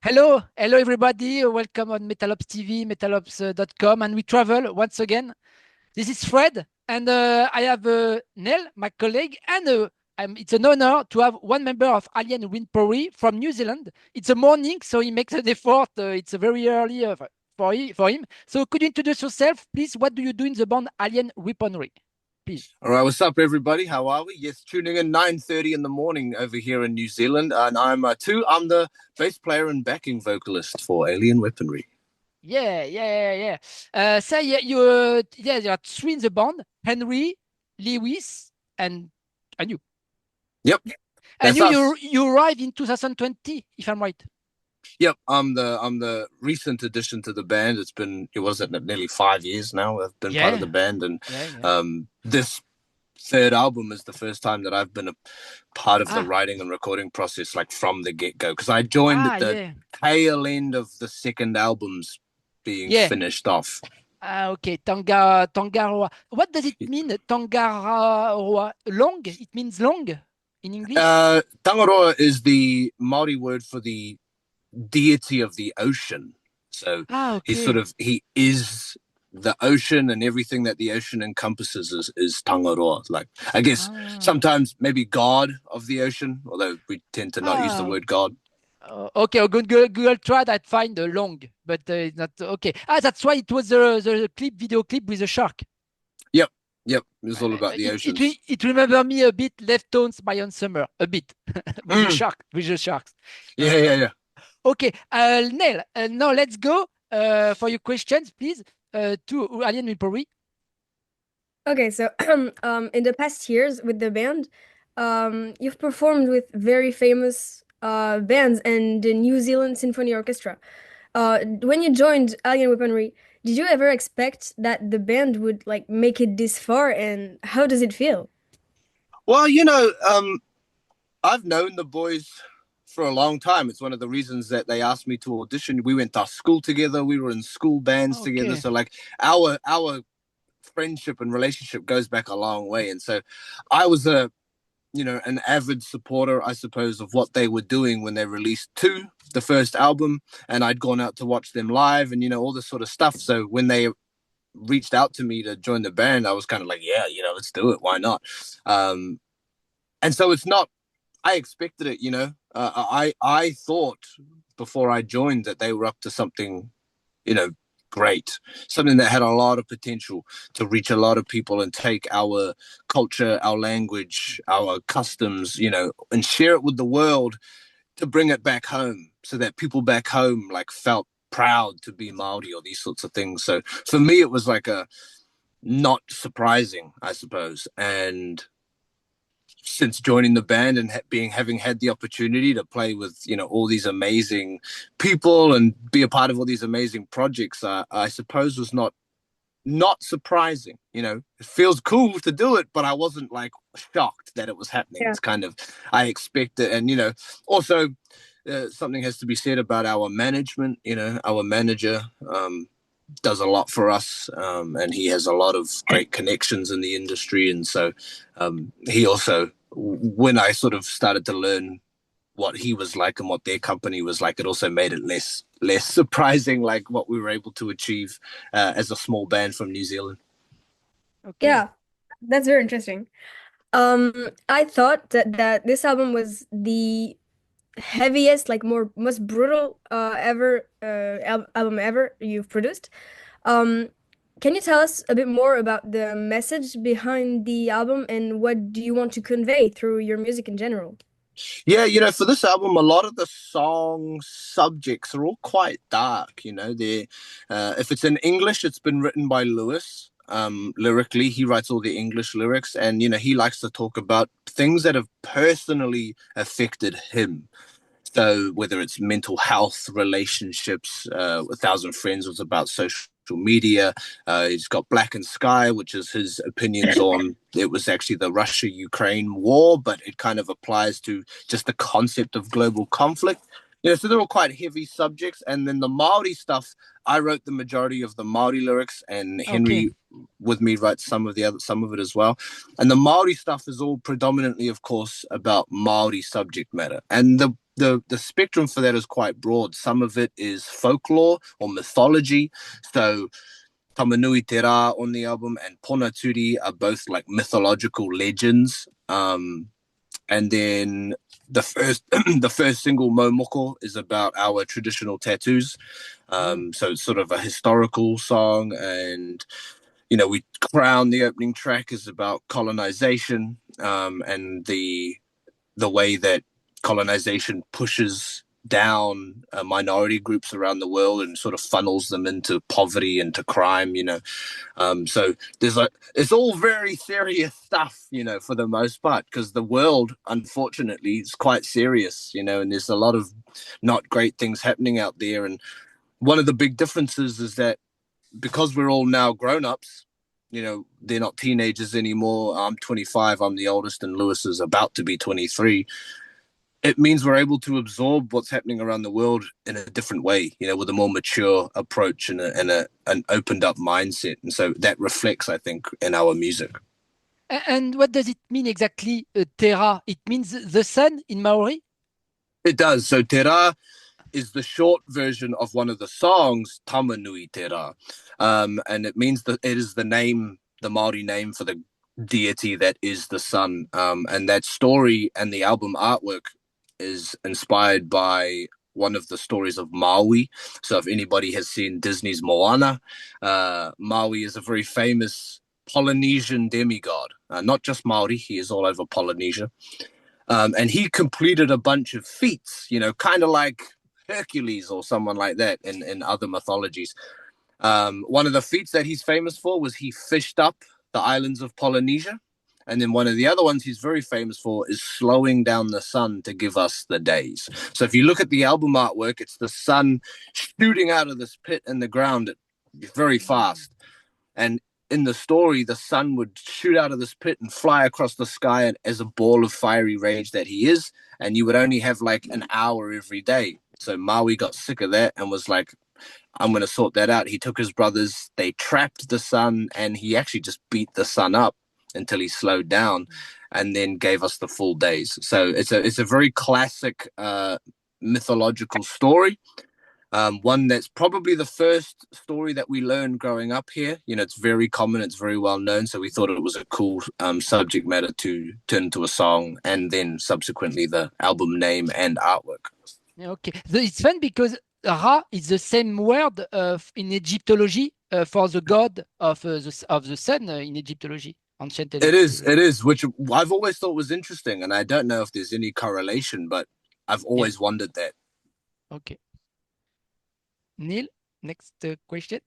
Hello everybody. Welcome on MetalOps TV, metalops.com, and we travel once again. This is Fred, and I have Nell, my colleague, and it's an honor to have one member of Alien Winpory from New Zealand. It's a morning, so he makes an effort. It's very early for him. So could you introduce yourself, please? What do you do in the band Alien Weaponry? Please. All right, what's up, everybody? How are we? Yes, tuning in 9:30 in the morning over here in New Zealand, and I'm the bass player and backing vocalist for Alien Weaponry. Yeah. You are three in the band: Henry, Lewis, and you. Yep, And that's us. you arrived in 2020, if I'm right. Yep, I'm the recent addition to the band. It wasn't nearly 5 years now. I've been part of the band, and Yeah. this third album is the first time that I've been a part of the writing and recording process, like from the get-go, because I joined at the tail end of the second album's being finished off. Okay. Tangaroa. What does it mean, Tangaroa? Long? It means long in English? Tangaroa is the Maori word for the deity of the ocean. So he is the ocean, and everything that the ocean encompasses is Tangaroa. Like, I guess sometimes maybe God of the ocean, although we tend to not use the word God. Okay, I'll Google try that, find a long, but it's not okay. That's why it was the video clip with the shark. Yep. It was all about the ocean. It remember me a bit Leftones by On Summer, a bit with the sharks. Yeah. Okay, Neil, now let's go for your questions, please, to Alien Winpory. Okay, so in the past years with the band, you've performed with very famous bands and the New Zealand Symphony Orchestra. When you joined Alien Weaponry, did you ever expect that the band would like make it this far, and how does it feel? Well, I've known the boys for a long time. It's one of the reasons that they asked me to audition. We went to school together. We were in school bands together. So like our friendship and relationship goes back a long way. And so I was an avid supporter, I suppose, of what they were doing when they released the first album, and I'd gone out to watch them live and, all this sort of stuff. So when they reached out to me to join the band, I was kind of like, yeah, let's do it. Why not? And so it's not, I expected it, I thought before I joined that they were up to something, great, something that had a lot of potential to reach a lot of people and take our culture, our language, our customs, and share it with the world, to bring it back home so that people back home like felt proud to be Maori or these sorts of things. So for me, it was like a not surprising, I suppose. And since joining the band and having had the opportunity to play with all these amazing people and be a part of all these amazing projects, I suppose was not surprising. It feels cool to do it, but I wasn't like shocked that it was happening. It's kind of, I expect it. And also something has to be said about our management. Our manager does a lot for us, and he has a lot of great connections in the industry. And so he also, when I sort of started to learn what he was like and what their company was like, it also made it less surprising, like what we were able to achieve as a small band from New Zealand. Okay. Yeah, that's very interesting. I thought that this album was the heaviest, like most brutal album ever you've produced. Can you tell us a bit more about the message behind the album and what do you want to convey through your music in general? Yeah, for this album, a lot of the song subjects are all quite dark. If it's in English, it's been written by Lewis. Lyrically, he writes all the English lyrics, and he likes to talk about things that have personally affected him. So whether it's mental health, relationships, 1,000 Friends was about social media. He's got Black and Sky, which is his opinions on, it was actually the Russia-Ukraine war, but it kind of applies to just the concept of global conflict. So they're all quite heavy subjects. And then the Maori stuff, I wrote the majority of the Maori lyrics, and Henry with me writes some of it as well. And the Maori stuff is all predominantly, of course, about Maori subject matter. And the spectrum for that is quite broad. Some of it is folklore or mythology. So Tamanui Te Rā on the album and Ponaturi are both like mythological legends. And then the first single, Momoko, is about our traditional tattoos. So it's sort of a historical song, and we crown the opening track is about colonization, and the way that colonization pushes down minority groups around the world and sort of funnels them into poverty, into crime, so there's it's all very serious stuff, for the most part, because the world, unfortunately, is quite serious, and there's a lot of not great things happening out there. And one of the big differences is that because we're all now grown-ups, they're not teenagers anymore. I'm 25, I'm the oldest, and Lewis is about to be 23. It means we're able to absorb what's happening around the world in a different way, with a more mature approach and an opened up mindset. And so that reflects, I think, in our music. And what does it mean exactly, Te Rā? It means the sun in Maori? It does. So Te Rā is the short version of one of the songs, Tamanui Te Rā. And it means that it is the Maori name for the deity that is the sun. And that story and the album artwork is inspired by one of the stories of Maui. So if anybody has seen Disney's Moana, Maui is a very famous Polynesian demigod, not just Maori, he is all over Polynesia. And he completed a bunch of feats, kind of like Hercules or someone like that in other mythologies. One of the feats that he's famous for was he fished up the islands of Polynesia. And then one of the other ones he's very famous for is slowing down the sun to give us the days. So if you look at the album artwork, it's the sun shooting out of this pit in the ground very fast. And in the story, the sun would shoot out of this pit and fly across the sky as a ball of fiery rage that he is. And you would only have like an hour every day. So Maui got sick of that and was like, I'm going to sort that out. He took his brothers, they trapped the sun, and he actually just beat the sun up until he slowed down and then gave us the full days. So it's a very classic mythological story. One that's probably the first story that we learned growing up here. It's very common, it's very well known. So we thought it was a cool subject matter to turn into a song, and then subsequently the album name and artwork. Okay. It's fun because Ra is the same word in Egyptology for the god of the sun in Egyptology. Ancient It is, which I've always thought was interesting, and I don't know if there's any correlation, but I've always wondered that. Okay. Neil, next question.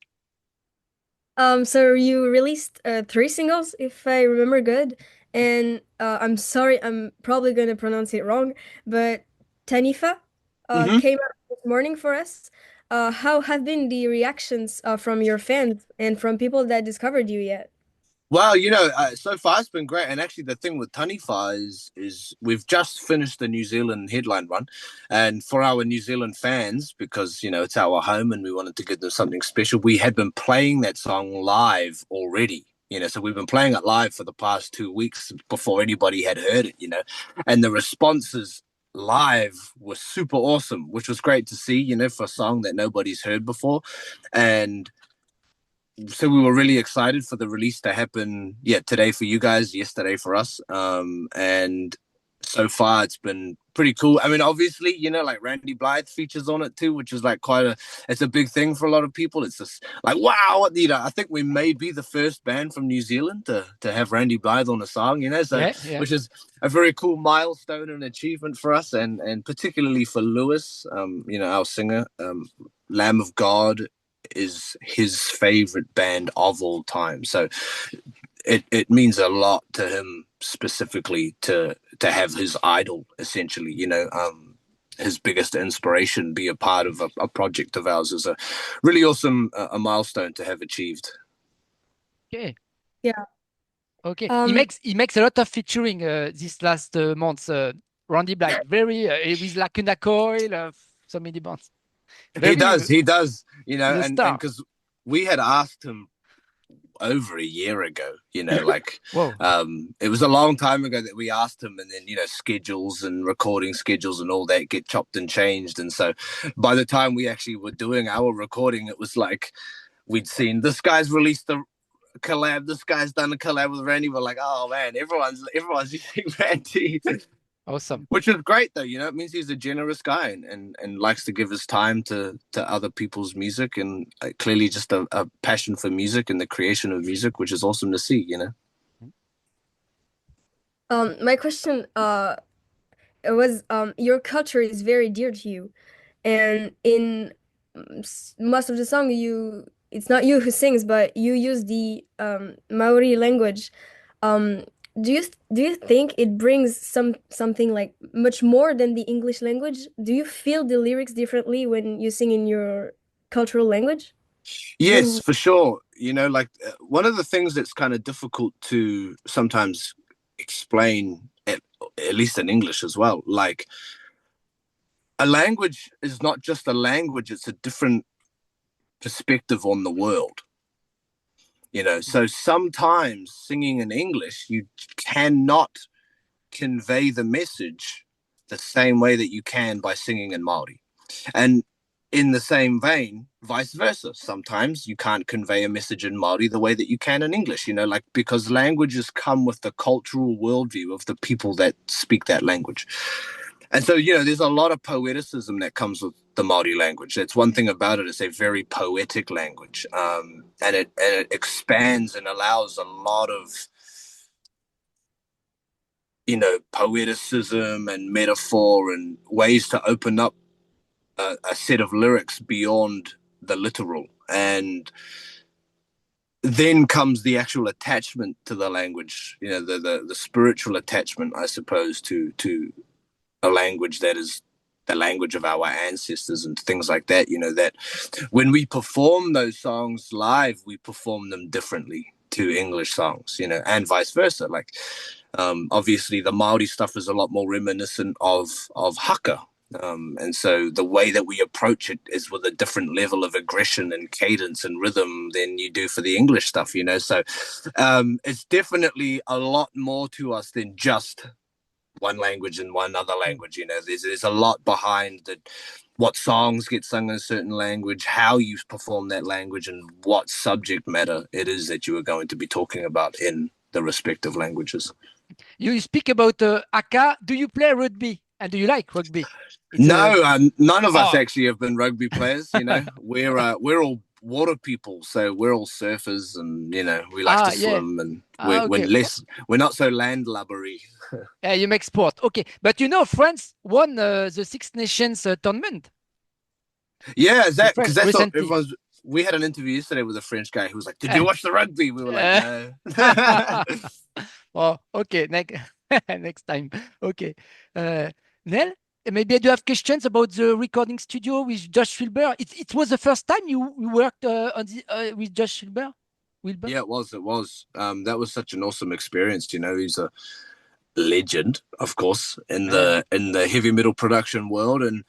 So you released 3 singles, if I remember good, and I'm sorry, I'm probably gonna pronounce it wrong, but Tanifa came out this morning for us. How have been the reactions from your fans and from people that discovered you yet? Well, so far it's been great. And actually the thing with Tanifa is we've just finished the New Zealand headline run. And for our New Zealand fans, because, it's our home and we wanted to give them something special, we had been playing that song live already. So we've been playing it live for the past 2 weeks before anybody had heard it, and the responses live was super awesome, which was great to see, for a song that nobody's heard before. And so we were really excited for the release to happen, today for you guys, yesterday for us. And so far it's been pretty cool. I mean, obviously, like Randy Blythe features on it too, which is like it's a big thing for a lot of people. It's just like, wow, I think we may be the first band from New Zealand to have Randy Blythe on a song, which is a very cool milestone and achievement for us, and particularly for Lewis, our singer. Lamb of God is his favorite band of all time. So it means a lot to him specifically to have his idol, essentially, his biggest inspiration be a part of a project of ours is a really awesome a milestone to have achieved. Okay. Yeah. Okay. He makes a lot of featuring this last month. Randy Blythe, very with Lacuna Coil, so many bands. He does, and because we had asked him over a year ago, you know, like, Whoa. it was a long time ago that we asked him, and then, you know, schedules and recording schedules and all that get chopped and changed. And so by the time we actually were doing our recording, it was like, we'd seen this guy's released the collab, this guy's done a collab with Randy. We're like, oh man, everyone's using Randy. Awesome. Which is great though, you know, it means he's a generous guy and likes to give his time to other people's music, and clearly just a passion for music and the creation of music, which is awesome to see, you know. My question it was your culture is very dear to you, and in most of the song it's not you who sings, but you use the Maori language. Do you think it brings something like much more than the English language? Do you feel the lyrics differently when you sing in your cultural language? Yes, for sure. You know, like one of the things that's kind of difficult to sometimes explain, at least in English as well, like a language is not just a language, it's a different perspective on the world. You know, so sometimes singing in English, you cannot convey the message the same way that you can by singing in Maori. And in the same vein, vice versa. Sometimes you can't convey a message in Maori the way that you can in English, you know, like because languages come with the cultural worldview of the people that speak that language. And so, you know, there's a lot of poeticism that comes with the Maori language. That's one thing about it. It's a very poetic language. And it expands and allows a lot of, you know, poeticism and metaphor and ways to open up a set of lyrics beyond the literal. And then comes the actual attachment to the language, you know, the spiritual attachment, I suppose, to a language that is the language of our ancestors and things like that, you know, that when we perform those songs live, we perform them differently to English songs, you know, and vice versa. Like, obviously the Maori stuff is a lot more reminiscent of Haka. And so the way that we approach it is with a different level of aggression and cadence and rhythm than you do for the English stuff, you know. So it's definitely a lot more to us than just one language and one other language, you know. There's a lot behind what songs get sung in a certain language, how you perform that language, and what subject matter it is that you are going to be talking about in the respective languages. You speak about Haka. Do you play rugby? And do you like rugby? No, none of us actually have been rugby players, you know. We're all water people, so we're all surfers, and you know, we like to swim, and we're not so landlubbery. Yeah, you make sport. Okay, but you know, France won the Six Nations tournament. Yeah, because that's what everyone's. We had an interview yesterday with a French guy who was like, "Did you watch the rugby?" We were like, "No." Oh, okay, next time. Okay, Nell, maybe I do have questions about the recording studio with Josh Wilbur. It was the first time you worked on with Josh Wilbur. Yeah, it was. That was such an awesome experience. You know, he's a legend, of course, in the heavy metal production world, and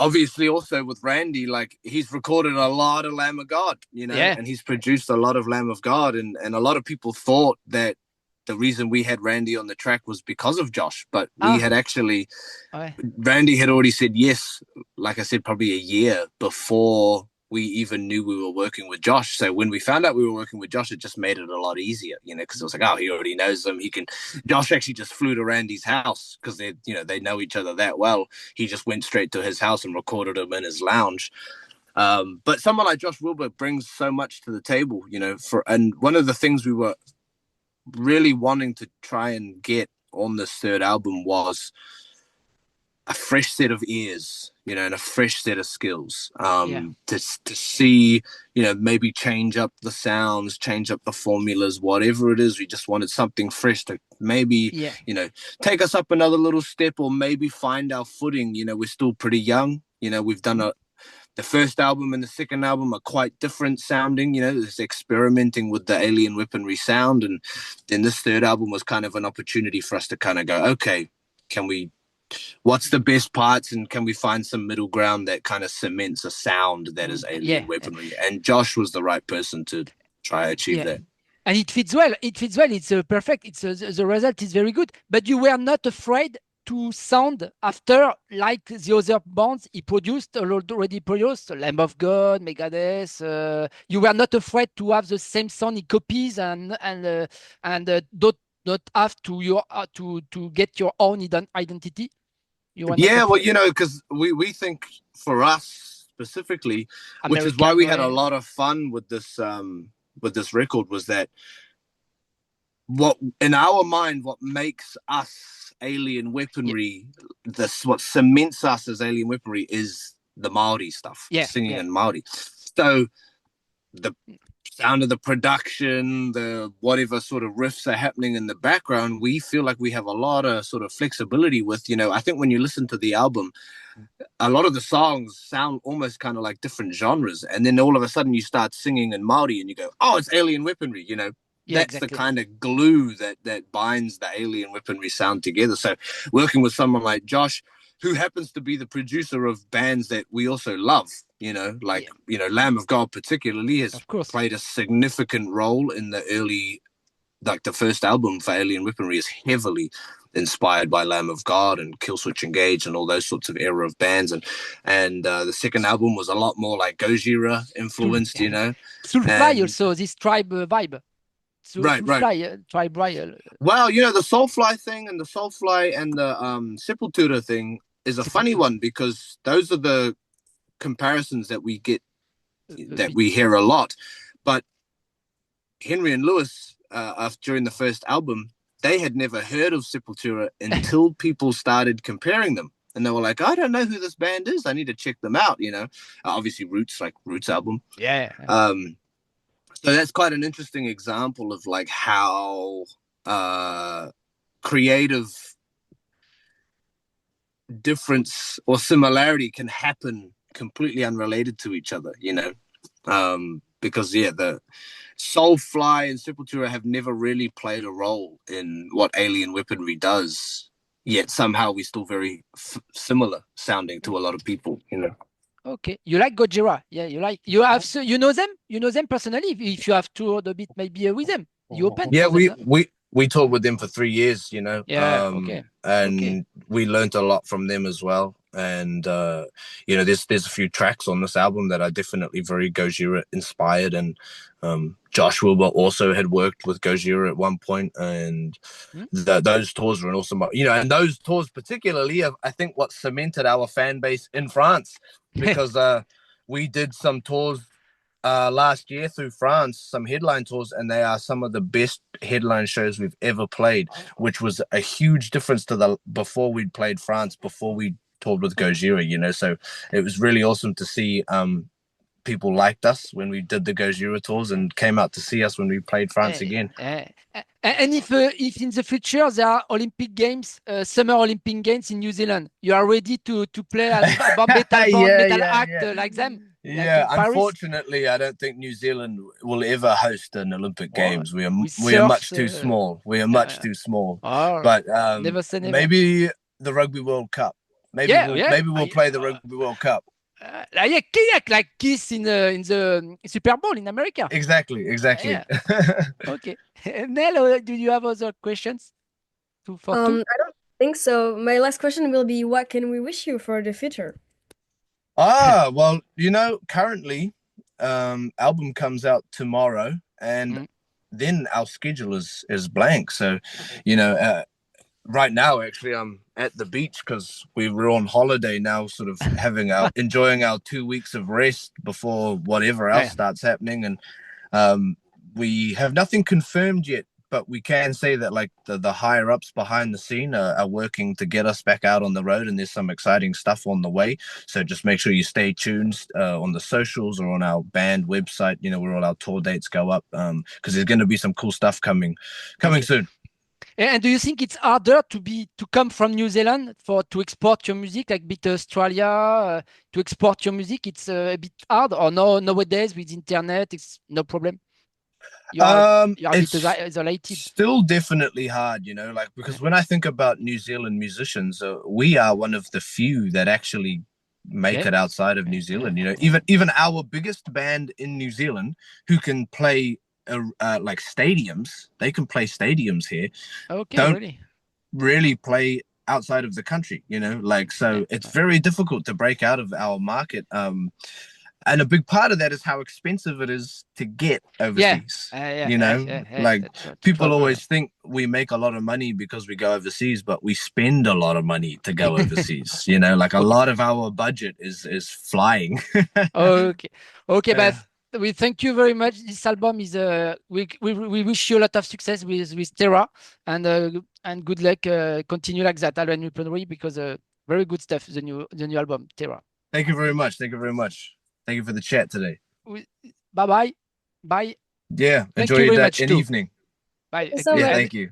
obviously also with Randy, like he's recorded a lot of Lamb of God, you know, and he's produced a lot of Lamb of God, and a lot of people thought that the reason we had Randy on the track was because of Josh, but we had actually Randy had already said yes, like I said, probably a year before we even knew we were working with Josh. So when we found out we were working with Josh, it just made it a lot easier, you know, because it was like, oh, he already knows them. Josh actually just flew to Randy's house because they know each other that well. He just went straight to his house and recorded him in his lounge. But someone like Josh Wilbur brings so much to the table, you know, and one of the things we were really wanting to try and get on this third album was a fresh set of ears, you know, and a fresh set of skills to see, you know, maybe change up the sounds, change up the formulas, whatever it is. We just wanted something fresh to maybe, you know, take us up another little step, or maybe find our footing. You know, we're still pretty young. You know, we've done the first album and the second album are quite different sounding, you know, it's experimenting with the alien weaponry sound. And then this third album was kind of an opportunity for us to kind of go, okay, can we what's the best parts, and can we find some middle ground that kind of cements a sound that is alien weaponry? And Josh was the right person to try to achieve that. And it fits well. It fits well. It's perfect. It's the result is very good. But you were not afraid to sound after like the other bands he produced, already produced, Lamb of God, Megadeth. You were not afraid to have the same sound he copies and don't have to get your own identity. Well, you know, because we think for us specifically, which is why we had a lot of fun with this record, was that what in our mind, what makes us alien weaponry, what cements us as alien weaponry is the Maori stuff, singing in Maori. So the sound of the production, the whatever sort of riffs are happening in the background, we feel like we have a lot of sort of flexibility with, you know, I think when you listen to the album, a lot of the songs sound almost kind of like different genres. And then all of a sudden you start singing in Maori and you go, oh, it's alien weaponry, you know. That's the kind of glue that binds the alien weaponry sound together. So working with someone like Josh, who happens to be the producer of bands that we also love, you know, like, you know, Lamb of God particularly has played a significant role in the early, like the first album for Alien Weaponry is heavily inspired by Lamb of God and Killswitch Engage and all those sorts of era of bands. And the second album was a lot more like Gojira influenced, you know. SOULFLY also, this tribe vibe. Right. Tribe Royal. Well, you know, the SOULFLY thing and the SOULFLY and the Sepultura thing is a funny one, because those are the comparisons that we get, that we hear a lot. But Henry and Lewis, during the first album, they had never heard of Sepultura until people started comparing them. And they were like, I don't know who this band is. I need to check them out, you know. Obviously Roots album. Yeah. So that's quite an interesting example of like how creative difference or similarity can happen completely unrelated to each other, you know. Because the SOULFLY and Sepultura have never really played a role in what Alien Weaponry does, yet somehow we're still very similar sounding to a lot of people, you know. Okay, you like Gojira? Yeah, you know them? You know them personally? If you have toured a bit, maybe with them, you open. Yeah, we toured with them for 3 years, you know. And we learned a lot from them as well. And you know, there's a few tracks on this album that are definitely very Gojira inspired. And Josh Wilbur also had worked with Gojira at one point, and those tours were an awesome, you know. And those tours particularly, I think, what cemented our fan base in France, because we did some tours last year through France, some headline tours, and they are some of the best headline shows we've ever played, which was a huge difference to before we'd played France, before we toured with Gojira, you know. So it was really awesome to see people liked us when we did the Gojira tours and came out to see us when we played France again. And if in the future there are Olympic Games, Summer Olympic Games in New Zealand, you are ready to play as a metal act like them? Yeah, like unfortunately, I don't think New Zealand will ever host an Olympic Games. We are much too small. We are much too small. But never say never. Maybe the Rugby World Cup. Maybe we'll play the Rugby World Cup. Like qu'ils in the Super Bowl in America. Exactly. Okay. Nell, do you have other questions? I don't think so. My last question will be, what can we wish you for the future? Well, you know, currently album comes out tomorrow, and then our schedule is blank. So, you know, right now actually I'm at the beach because we were on holiday now, sort of enjoying our 2 weeks of rest before whatever else starts happening. And we have nothing confirmed yet, but we can say that like the higher ups behind the scene are working to get us back out on the road, and there's some exciting stuff on the way. So just make sure you stay tuned on the socials or on our band website, you know, where all our tour dates go up, because there's going to be some cool stuff coming soon. And do you think it's harder to come from New Zealand to export your music, like bit Australia, to export your music? It's a bit hard, or no? Nowadays with internet, it's no problem. you're a it's bit isolated. still definitely hard, you know, like, because when I think about New Zealand musicians, we are one of the few that actually make it outside of New Zealand. You know, even our biggest band in New Zealand, who can play like stadiums, they can play stadiums here. Okay, don't really play outside of the country, you know, like, so it's very difficult to break out of our market. And a big part of that is how expensive it is to get overseas. You know, like, people always think we make a lot of money because we go overseas, but we spend a lot of money to go overseas. You know, like, a lot of our budget is flying. Okay, but we thank you very much. This album is we wish you a lot of success with Terra, and good luck. Continue like that, Alvin Weaponry, because very good stuff. The new album, Terra. Thank you very much. Thank you very much. Thank you for the chat today. Bye. Yeah, enjoy your day and evening. Bye. Thank you so much. Thank you.